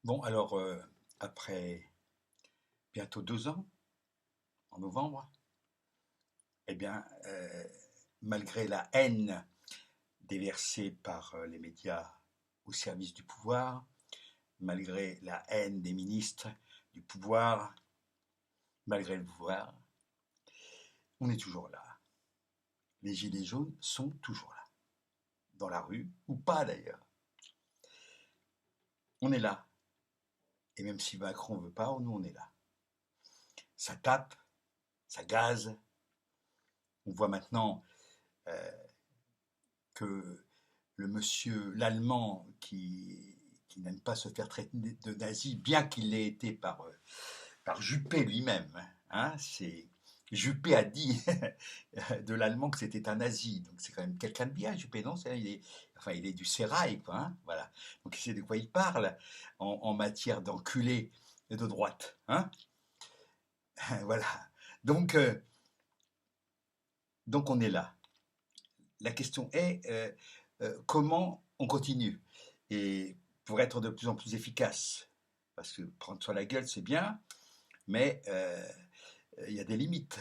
Bon, alors, après bientôt 2 ans, en novembre, eh bien, malgré la haine déversée par les médias au service du pouvoir, malgré la haine des ministres du pouvoir, malgré le pouvoir, on est toujours là. Les gilets jaunes sont toujours là, dans la rue, ou pas d'ailleurs. On est là. Et même si Macron ne veut pas, nous on est là. Ça tape, ça gaze. On voit maintenant euh, que le monsieur, l'Allemand, qui n'aime pas se faire traiter de nazi, bien qu'il l'ait été par Juppé lui-même. Hein, Juppé a dit de l'Allemand que c'était un nazi. Donc c'est quand même quelqu'un de bien, Juppé, non? Il est du sérail, quoi. Hein, voilà. Donc il sait de quoi il parle en matière d'enculé de droite. Hein. Voilà. Donc, euh, donc on est là. La question est comment on continue. Et pour être de plus en plus efficace, parce que prendre sur la gueule, c'est bien, mais il y a des limites.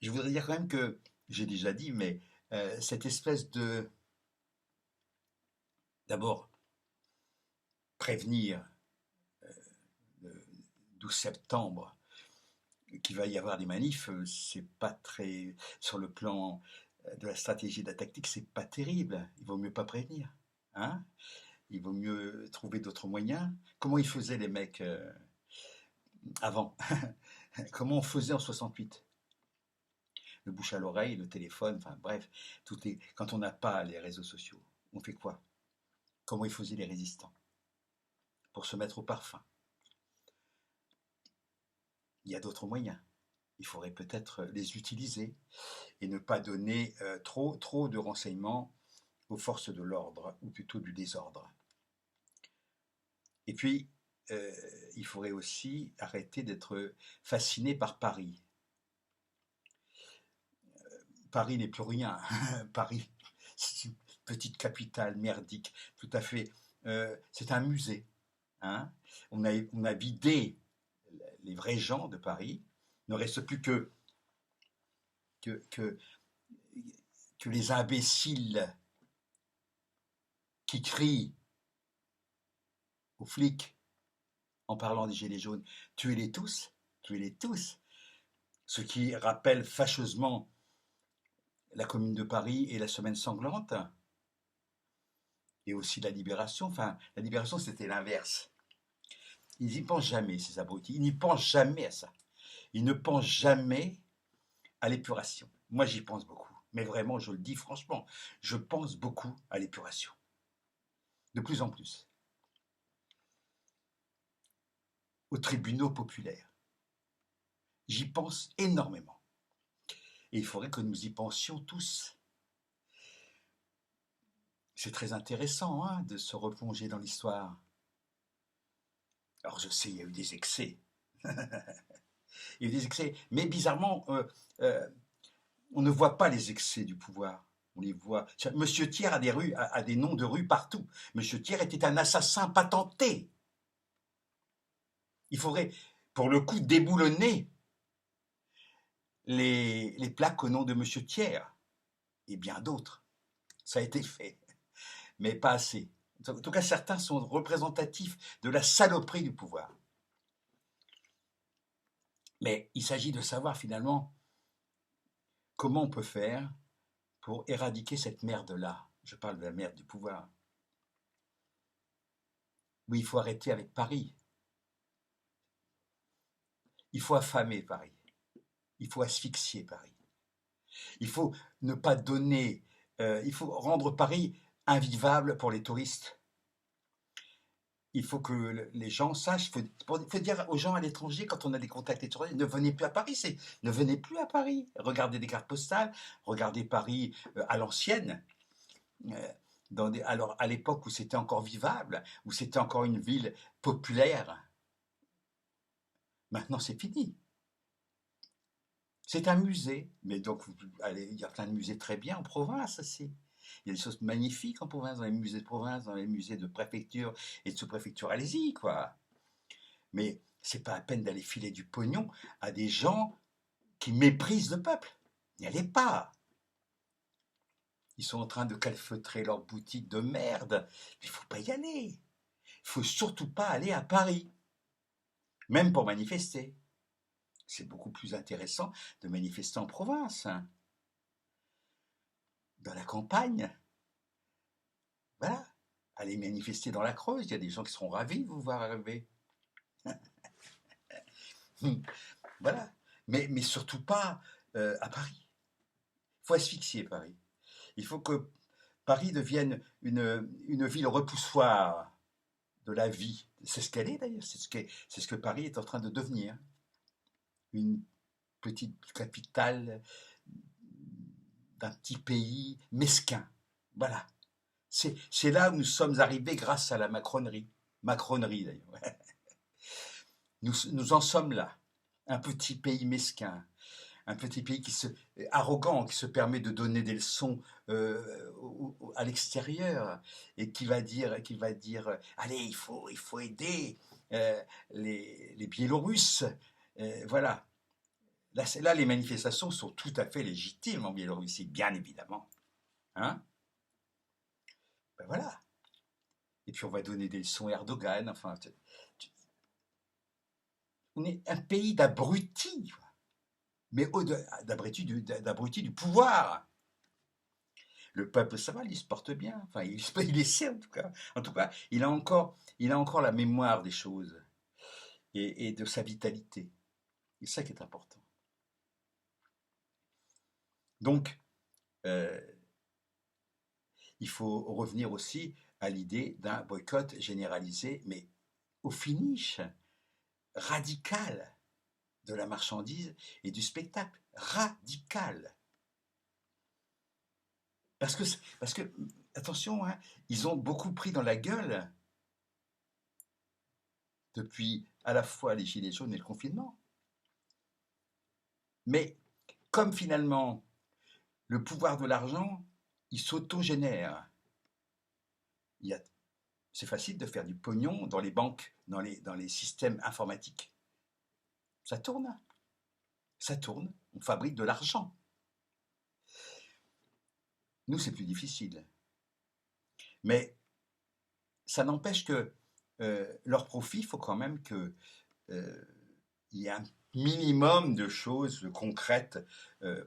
Je voudrais dire quand même que, j'ai déjà dit, mais cette espèce de, d'abord, prévenir le 12 septembre qu'il va y avoir des manifs, c'est pas très, sur le plan de la stratégie de la tactique, c'est pas terrible. Il vaut mieux pas prévenir. Hein. Il vaut mieux trouver d'autres moyens. Comment ils faisaient les mecs avant? Comment on faisait en 68? Le bouche à l'oreille, le téléphone, enfin bref, quand on n'a pas les réseaux sociaux, on fait quoi? Comment ils faisaient les résistants? Pour se mettre au parfum. Il y a d'autres moyens. Il faudrait peut-être les utiliser et ne pas donner trop de renseignements aux forces de l'ordre, ou plutôt du désordre. Et puis, euh, il faudrait aussi arrêter d'être fasciné par Paris. Paris n'est plus rien. Paris, c'est une petite capitale merdique, tout à fait. C'est un musée. Hein. On a vidé les vrais gens de Paris. Il ne reste plus que, que, que les imbéciles qui crient aux flics en parlant des gilets jaunes. Tuez-les tous, tuez-les tous. Ce qui rappelle fâcheusement la Commune de Paris et la Semaine sanglante, et aussi la Libération. Enfin, la Libération, c'était l'inverse. Ils n'y pensent jamais, ces abrutis. Ils n'y pensent jamais à ça. Ils ne pensent jamais à l'épuration. Moi, j'y pense beaucoup. Mais vraiment, je le dis franchement, je pense beaucoup à l'épuration. De plus en plus. Aux tribunaux populaires. J'y pense énormément. Et il faudrait que nous y pensions tous. C'est très intéressant hein, de se replonger dans l'histoire. Alors je sais, il y a eu des excès. Il y a eu des excès. Mais bizarrement, euh, on ne voit pas les excès du pouvoir. On les voit. Monsieur Thiers a des noms de rues partout. Monsieur Thiers était un assassin patenté. Il faudrait, pour le coup, déboulonner les plaques au nom de Monsieur Thiers et bien d'autres. Ça a été fait, mais pas assez. En tout cas, certains sont représentatifs de la saloperie du pouvoir. Mais il s'agit de savoir finalement comment on peut faire pour éradiquer cette merde-là. Je parle de la merde du pouvoir. Oui, il faut arrêter avec Paris. Il faut affamer Paris. Il faut asphyxier Paris. Il faut ne pas donner. Il faut rendre Paris invivable pour les touristes. Il faut que les gens sachent. Il faut dire aux gens à l'étranger, quand on a des contacts étrangers, ne venez plus à Paris. Ne venez plus à Paris. Regardez des cartes postales. Regardez Paris à l'ancienne. Alors, à l'époque où c'était encore vivable, où c'était encore une ville populaire. Maintenant, c'est fini. C'est un musée, mais donc allez, il y a plein de musées très bien en province aussi. Il y a des choses magnifiques en province, dans les musées de province, dans les musées de préfecture et de sous-préfecture. Allez-y, quoi. Mais c'est pas à peine d'aller filer du pognon à des gens qui méprisent le peuple. N'y allez pas. Ils sont en train de calfeutrer leur boutique de merde. Il faut pas y aller. Il faut surtout pas aller à Paris, même pour manifester. C'est beaucoup plus intéressant de manifester en province, hein, dans la campagne. Voilà. Allez manifester dans la Creuse. Il y a des gens qui seront ravis de vous voir arriver. Voilà. Mais surtout pas à Paris. Il faut asphyxier Paris. Il faut que Paris devienne une ville repoussoir de la vie. C'est ce qu'elle est d'ailleurs, c'est ce que Paris est en train de devenir. Une petite capitale d'un petit pays mesquin. Voilà. C'est là où nous sommes arrivés grâce à la macronerie. Macronerie d'ailleurs. Nous en sommes là. Un petit pays mesquin. Un petit pays arrogant, qui se permet de donner des leçons à l'extérieur et qui va dire, allez, il faut aider les Biélorusses. Voilà. Là, les manifestations sont tout à fait légitimes en Biélorussie, bien évidemment. Hein? Ben voilà. Et puis on va donner des leçons à Erdogan. Enfin, on est un pays d'abrutis, mais d'abrutis du pouvoir. Le peuple, ça va, il se porte bien. Enfin, il essaie en tout cas. En tout cas, il a encore la mémoire des choses et de sa vitalité. C'est ça qui est important. Donc, il faut revenir aussi à l'idée d'un boycott généralisé, mais au finish, radical de la marchandise et du spectacle. Radical. Parce que attention, hein, ils ont beaucoup pris dans la gueule depuis à la fois les gilets jaunes et le confinement. Mais comme finalement le pouvoir de l'argent, il s'autogénère. C'est facile de faire du pognon dans les banques, dans les systèmes informatiques. Ça tourne. Ça tourne. On fabrique de l'argent. Nous, c'est plus difficile. Mais ça n'empêche que leur profit, il faut quand même qu'il y ait un minimum de choses concrètes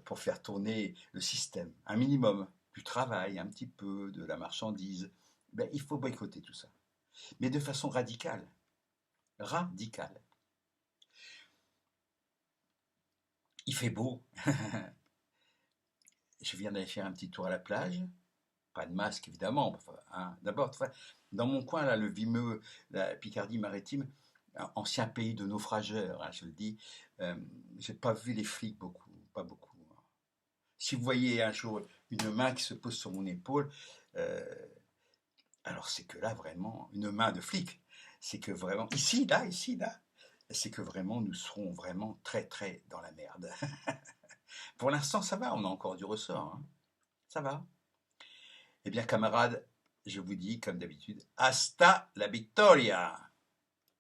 pour faire tourner le système. Un minimum du travail, un petit peu, de la marchandise. Ben, il faut boycotter tout ça. Mais de façon radicale. Radicale. Il fait beau. Je viens d'aller faire un petit tour à la plage. Pas de masque, évidemment. Enfin, hein. D'abord, dans mon coin, là, le Vimeux, la Picardie-Maritime, ancien pays de naufrageurs, hein, je le dis, j'ai pas vu les flics beaucoup, pas beaucoup. Si vous voyez un jour une main qui se pose sur mon épaule, alors c'est que là, vraiment, une main de flic, c'est que vraiment, ici, là, c'est que vraiment, nous serons vraiment très, très dans la merde. Pour l'instant, ça va, on a encore du ressort. Hein. Ça va. Eh bien, camarades, je vous dis, comme d'habitude, hasta la victoria!